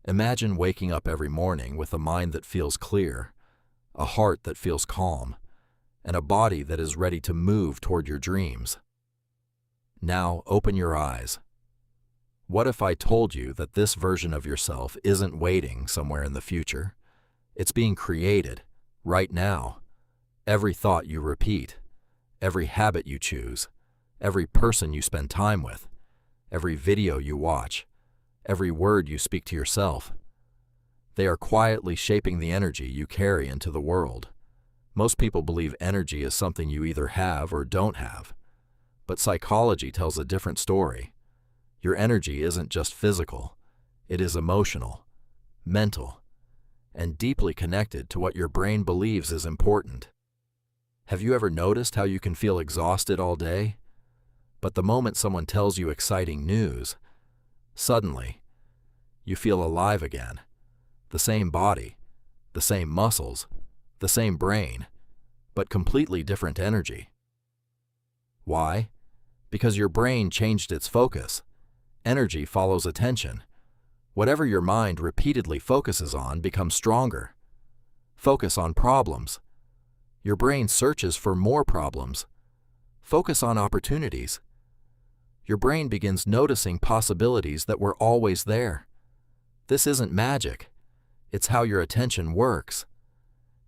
Imagine waking up every morning with a mind that feels clear, a heart that feels calm, and a body that is ready to move toward your dreams. Now open your eyes. What if I told you that this version of yourself isn't waiting somewhere in the future? It's being created right now. Every thought you repeat, every habit you choose, every person you spend time with, every video you watch, every word you speak to yourself. They are quietly shaping the energy you carry into the world. Most people believe energy is something you either have or don't have. But psychology tells a different story. Your energy isn't just physical, it is emotional, mental, and deeply connected to what your brain believes is important. Have you ever noticed how you can feel exhausted all day? But the moment someone tells you exciting news, suddenly, you feel alive again. The same body, the same muscles, the same brain, but completely different energy. Why? Because your brain changed its focus. Energy follows attention. Whatever your mind repeatedly focuses on becomes stronger. Focus on problems. Your brain searches for more problems. Focus on opportunities. Your brain begins noticing possibilities that were always there. This isn't magic. It's how your attention works.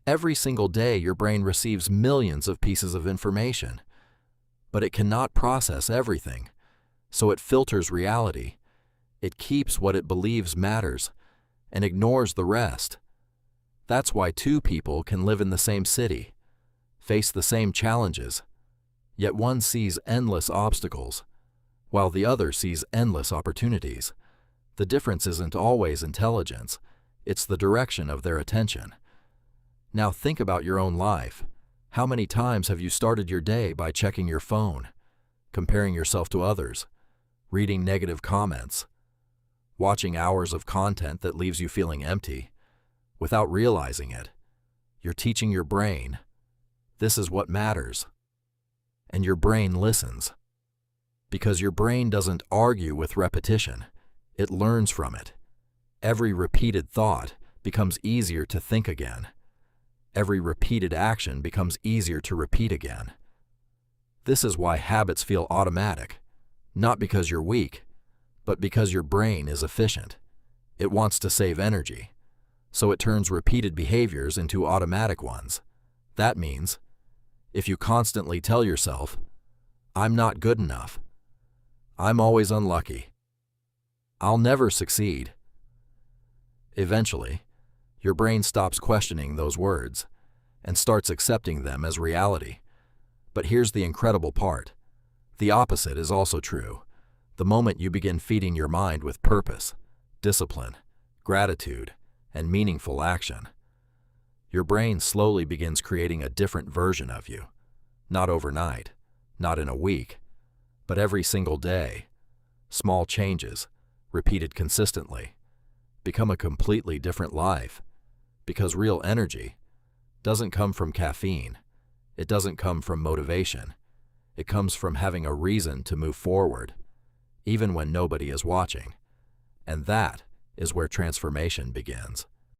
Every single day, your brain receives millions of pieces of information, but it cannot process everything, so it filters reality. It keeps what it believes matters and ignores the rest. That's why two people can live in the same city, face the same challenges, yet one sees endless obstacles, while the other sees endless opportunities. The difference isn't always intelligence, it's the direction of their attention. Now think about your own life. How many times have you started your day by checking your phone, comparing yourself to others, reading negative comments, watching hours of content that leaves you feeling empty? Without realizing it, you're teaching your brain, this is what matters. And your brain listens. Because your brain doesn't argue with repetition, it learns from it. Every repeated thought becomes easier to think again. Every repeated action becomes easier to repeat again. This is why habits feel automatic, not because you're weak, but because your brain is efficient. It wants to save energy, so it turns repeated behaviors into automatic ones. That means, if you constantly tell yourself, "I'm not good enough," "I'm always unlucky," "I'll never succeed," eventually, your brain stops questioning those words and starts accepting them as reality. But here's the incredible part. The opposite is also true. The moment you begin feeding your mind with purpose, discipline, gratitude, and meaningful action, your brain slowly begins creating a different version of you. Not overnight, not in a week, but every single day. Small changes, repeated consistently, become a completely different life. Because real energy doesn't come from caffeine. It doesn't come from motivation. It comes from having a reason to move forward, even when nobody is watching. And that is where transformation begins.